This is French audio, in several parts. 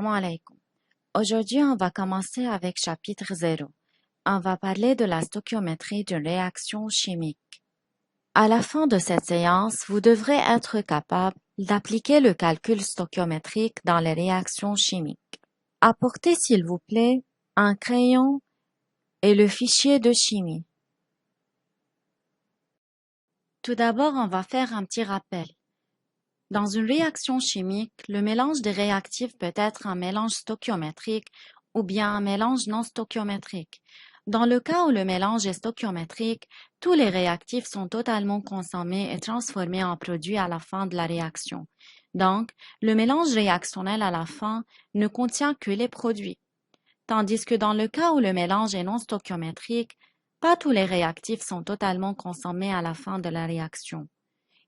Assalamu alaikum. Aujourd'hui, on va commencer avec chapitre 0. On va parler de la stoichiométrie d'une réaction chimique. À la fin de cette séance, vous devrez être capable d'appliquer le calcul stoichiométrique dans les réactions chimiques. Apportez s'il vous plaît un crayon et le fichier de chimie. Tout d'abord, on va faire un petit rappel. Dans une réaction chimique, le mélange des réactifs peut être un mélange stoichiométrique ou bien un mélange non stoichiométrique. Dans le cas où le mélange est stoichiométrique, tous les réactifs sont totalement consommés et transformés en produits à la fin de la réaction. Donc, le mélange réactionnel à la fin ne contient que les produits. Tandis que dans le cas où le mélange est non stoichiométrique, pas tous les réactifs sont totalement consommés à la fin de la réaction.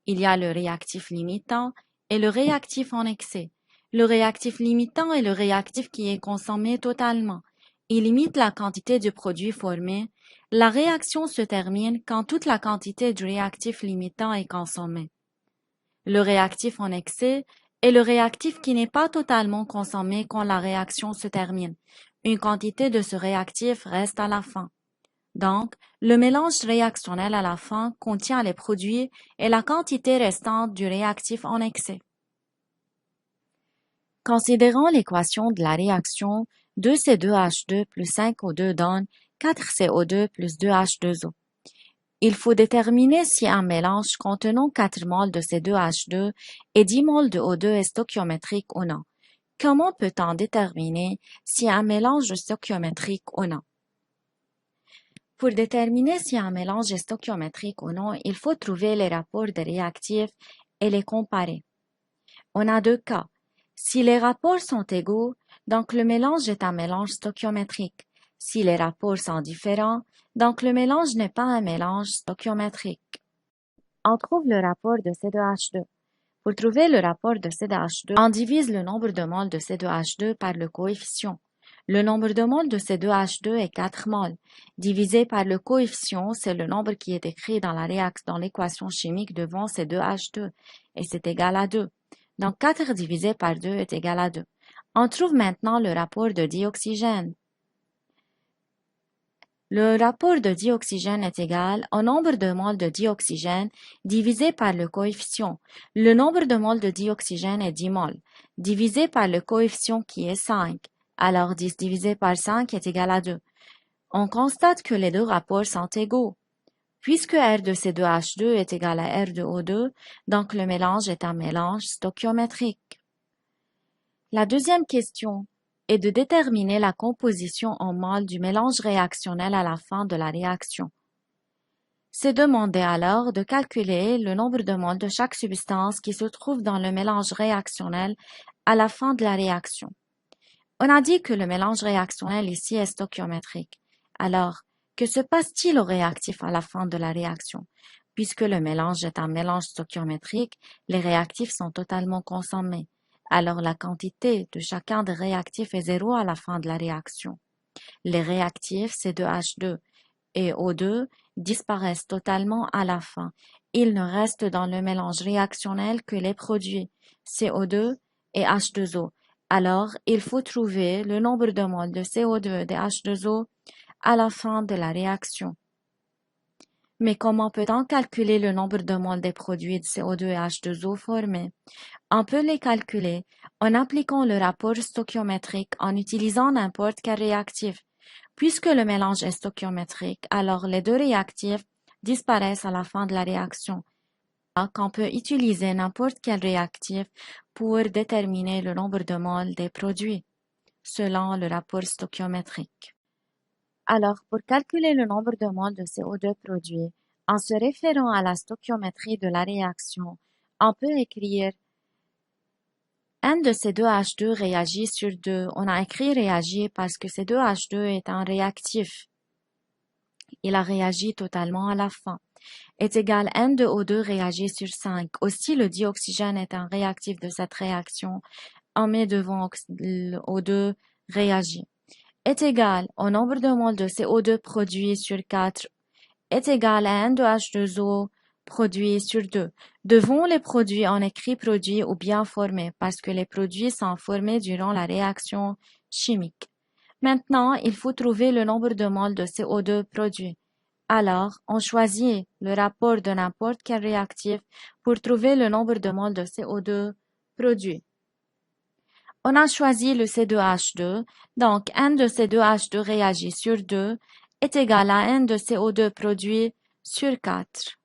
Il y a le réactif limitant et le réactif en excès. Le réactif limitant est le réactif qui est consommé totalement. Il limite la quantité du produit formé. La réaction se termine quand toute la quantité du réactif limitant est consommée. Le réactif en excès est le réactif qui n'est pas totalement consommé quand la réaction se termine. Une quantité de ce réactif reste à la fin. Donc, le mélange réactionnel à la fin contient les produits et la quantité restante du réactif en excès. Considérons l'équation de la réaction 2C2H2 plus 5O2 donne 4CO2 plus 2H2O. Il faut déterminer si un mélange contenant 4 moles de C2H2 et 10 moles de O2 est stoichiométrique ou non. Comment peut-on déterminer si un mélange est stoichiométrique ou non? Pour déterminer si un mélange est stoichiométrique ou non, il faut trouver les rapports des réactifs et les comparer. On a deux cas. Si les rapports sont égaux, donc le mélange est un mélange stoichiométrique. Si les rapports sont différents, donc le mélange n'est pas un mélange stoichiométrique. On trouve le rapport de C2H2. Pour trouver le rapport de C2H2, on divise le nombre de moles de C2H2 par le coefficient. Le nombre de moles de C2H2 est 4 moles. Divisé par le coefficient, c'est le nombre qui est écrit dans l'équation chimique devant C2H2, et c'est égal à 2. Donc 4 divisé par 2 est égal à 2. On trouve maintenant le rapport de dioxygène. Le rapport de dioxygène est égal au nombre de moles de dioxygène divisé par le coefficient. Le nombre de moles de dioxygène est 10 moles, divisé par le coefficient qui est 5. Alors 10 divisé par 5 est égal à 2. On constate que les deux rapports sont égaux. Puisque R de C2H2 est égal à R de O2, donc le mélange est un mélange stoichiométrique. La deuxième question est de déterminer la composition en moles du mélange réactionnel à la fin de la réaction. C'est demandé alors de calculer le nombre de moles de chaque substance qui se trouve dans le mélange réactionnel à la fin de la réaction. On a dit que le mélange réactionnel ici est stoichiométrique. Alors, que se passe-t-il au réactif à la fin de la réaction? Puisque le mélange est un mélange stoichiométrique, les réactifs sont totalement consommés. Alors la quantité de chacun des réactifs est 0 à la fin de la réaction. Les réactifs C2H2 et O2 disparaissent totalement à la fin. Il ne reste dans le mélange réactionnel que les produits CO2 et H2O. Alors, il faut trouver le nombre de moles de CO2 et de H2O à la fin de la réaction. Mais comment peut-on calculer le nombre de moles des produits de CO2 et H2O formés? On peut les calculer en appliquant le rapport stoichiométrique en utilisant n'importe quel réactif. Puisque le mélange est stoichiométrique, alors les deux réactifs disparaissent à la fin de la réaction. Donc, on peut utiliser n'importe quel réactif pour déterminer le nombre de moles des produits, selon le rapport stoichiométrique. Alors, pour calculer le nombre de moles de CO2 produits, en se référant à la stoichiométrie de la réaction, on peut écrire N de C2H2 réagit sur 2. On a écrit réagit parce que C2H2 est un réactif. Il a réagi totalement à la fin. Est égal N de O2 réagit sur 5. Aussi, le dioxygène est un réactif de cette réaction. On met devant O2 réagit. Est égal au nombre de moles de CO2 produit sur 4 est égal à N de H2O produit sur 2. Devant les produits, on écrit produit ou bien formé parce que les produits sont formés durant la réaction chimique. Maintenant, il faut trouver le nombre de moles de CO2 produit. Alors, on choisit le rapport de n'importe quel réactif pour trouver le nombre de moles de CO2 produit. On a choisi le C2H2, donc N de C2H2 réagi sur 2 est égal à N de CO2 produit sur 4.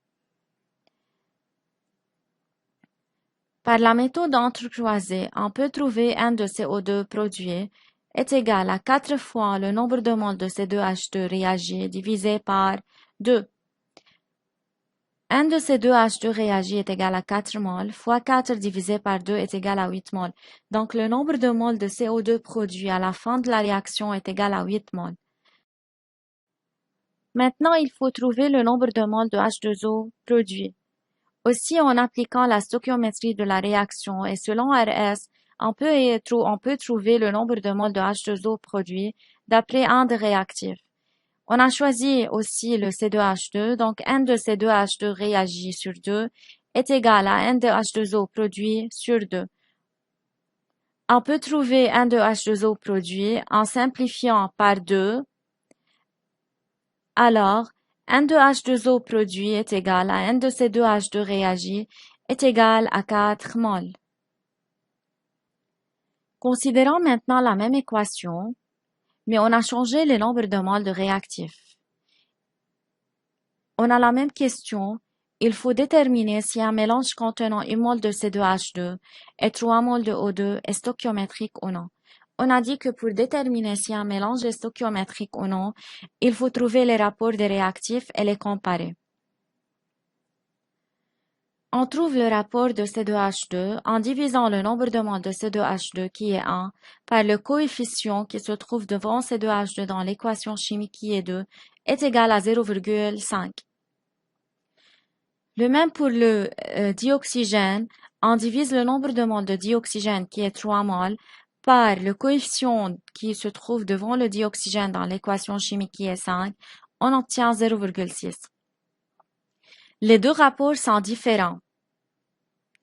Par la méthode entrecroisée, on peut trouver N de CO2 produit est égal à 4 fois le nombre de moles de C2H2 réagi divisé par 2. N de C2H2 réagi est égal à 4 moles, fois 4 divisé par 2 est égal à 8 moles. Donc le nombre de moles de CO2 produit à la fin de la réaction est égal à 8 moles. Maintenant, il faut trouver le nombre de moles de H2O produit. Aussi, en appliquant la stoichiométrie de la réaction et selon RS, on peut trouver le nombre de moles de H2O produit d'après un des réactifs. On a choisi aussi le C2H2, donc N de C2H2 réagi sur 2 est égal à N de H2O produit sur 2. On peut trouver N de H2O produit en simplifiant par 2. Alors, N de H2O produit est égal à N de C2H2 réagi est égal à 4 moles. Considérons maintenant la même équation, mais on a changé le nombre de moles de réactifs. On a la même question. Il faut déterminer si un mélange contenant 1 mol de C2H2 et 3 moles de O2 est stoichiométrique ou non. On a dit que pour déterminer si un mélange est stoichiométrique ou non, il faut trouver les rapports des réactifs et les comparer. On trouve le rapport de C2H2 en divisant le nombre de moles de C2H2 qui est 1 par le coefficient qui se trouve devant C2H2 dans l'équation chimique qui est 2 est égal à 0,5. Le même pour le dioxygène, on divise le nombre de moles de dioxygène qui est 3 moles par le coefficient qui se trouve devant le dioxygène dans l'équation chimique qui est 5, on obtient 0,6. Les deux rapports sont différents.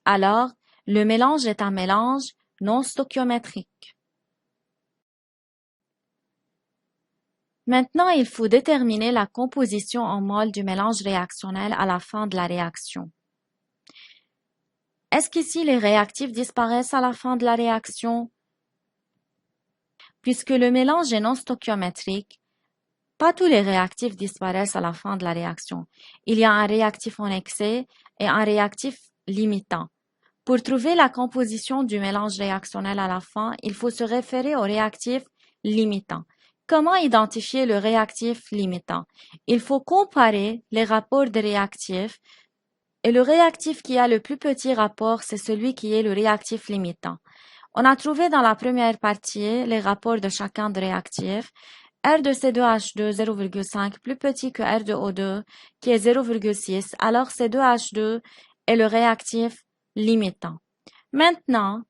Alors, le mélange est un mélange non stoichiométrique. Maintenant, il faut déterminer la composition en moles du mélange réactionnel à la fin de la réaction. Est-ce qu'ici les réactifs disparaissent à la fin de la réaction? Puisque le mélange est non stoichiométrique, pas tous les réactifs disparaissent à la fin de la réaction. Il y a un réactif en excès et un réactif limitant. Pour trouver la composition du mélange réactionnel à la fin, il faut se référer au réactif limitant. Comment identifier le réactif limitant? Il faut comparer les rapports des réactifs et le réactif qui a le plus petit rapport, c'est celui qui est le réactif limitant. On a trouvé dans la première partie les rapports de chacun des réactifs. R de C2H2 0,5 plus petit que R de O2 qui est 0,6, alors C2H2 est le réactif limitant. Maintenant,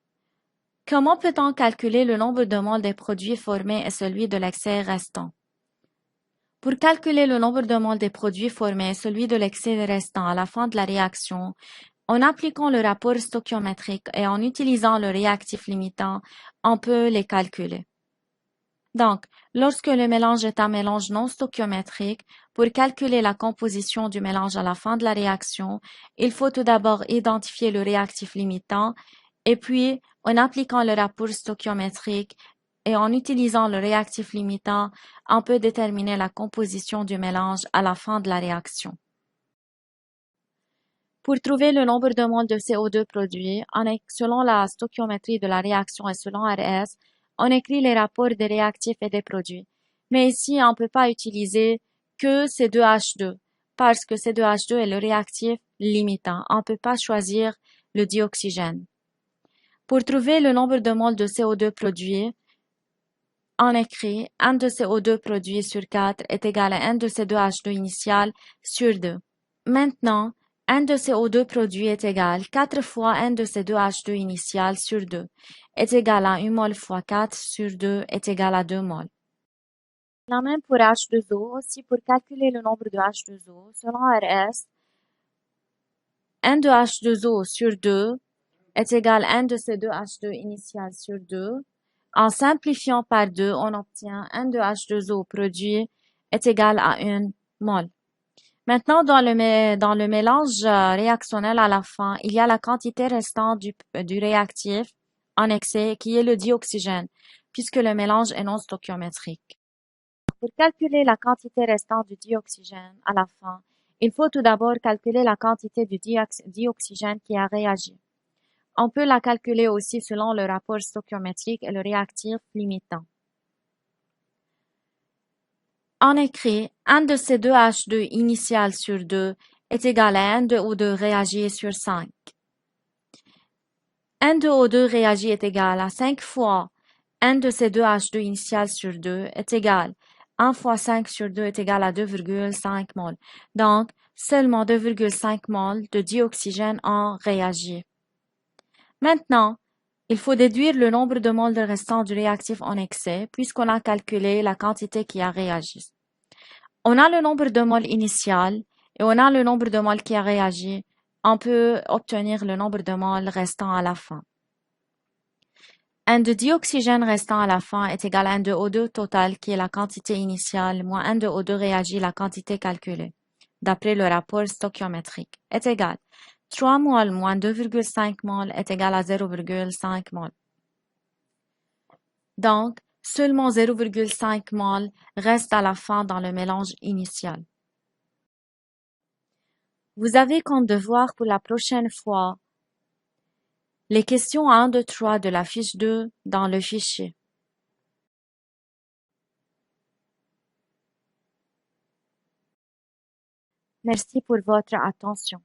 comment peut-on calculer le nombre de moles des produits formés et celui de l'excès restant? Pour calculer le nombre de moles des produits formés et celui de l'excès restant à la fin de la réaction, en appliquant le rapport stoichiométrique et en utilisant le réactif limitant, on peut les calculer. Donc, lorsque le mélange est un mélange non stoichiométrique, pour calculer la composition du mélange à la fin de la réaction, il faut tout d'abord identifier le réactif limitant et puis, en appliquant le rapport stoichiométrique et en utilisant le réactif limitant, on peut déterminer la composition du mélange à la fin de la réaction. Pour trouver le nombre de moles de CO2 produit, selon la stoichiométrie de la réaction et selon RS, on écrit les rapports des réactifs et des produits. Mais ici, on ne peut pas utiliser que C2H2 parce que C2H2 est le réactif limitant. On ne peut pas choisir le dioxygène. Pour trouver le nombre de moles de CO2 produit, on écrit N de CO2 produit sur 4 est égal à N de C2H2 initial sur 2. Maintenant, N de CO2 produit est égal 4 fois N de C2H2 initial sur 2 est égal à 1 mol fois 4 sur 2 est égal à 2 moles. La même pour H2O, aussi pour calculer le nombre de H2O, selon RS, N de H2O sur 2 est égal à N de C2H2 initial sur 2. En simplifiant par 2, on obtient N de H2O produit est égal à 1 mol. Maintenant, dans le mélange réactionnel à la fin, il y a la quantité restante du réactif en excès qui est le dioxygène, puisque le mélange est non stoichiométrique. Pour calculer la quantité restante du dioxygène à la fin, il faut tout d'abord calculer la quantité du dioxygène qui a réagi. On peut la calculer aussi selon le rapport stoichiométrique et le réactif limitant. On écrit N de C2H2 initial sur 2 est égal à N de O2 réagi sur 5. N de O2 réagi est égal à 5 fois N de C2H2 initial sur 2 est égal 1 fois 5 sur 2 est égal à 2,5 mol. Donc, seulement 2,5 mol de dioxygène ont réagi. Maintenant, il faut déduire le nombre de moles restants du réactif en excès puisqu'on a calculé la quantité qui a réagi. On a le nombre de moles initial et on a le nombre de moles qui a réagi. On peut obtenir le nombre de moles restants à la fin. N de dioxygène restant à la fin est égal à N de O2 total qui est la quantité initiale moins N de O2 réagi la quantité calculée, d'après le rapport stoichiométrique, est égal 3 mol moins 2,5 mol est égal à 0,5 mol. Donc, seulement 0,5 mol reste à la fin dans le mélange initial. Vous avez comme devoir pour la prochaine fois les questions 1, 2, 3 de la fiche 2 dans le fichier. Merci pour votre attention.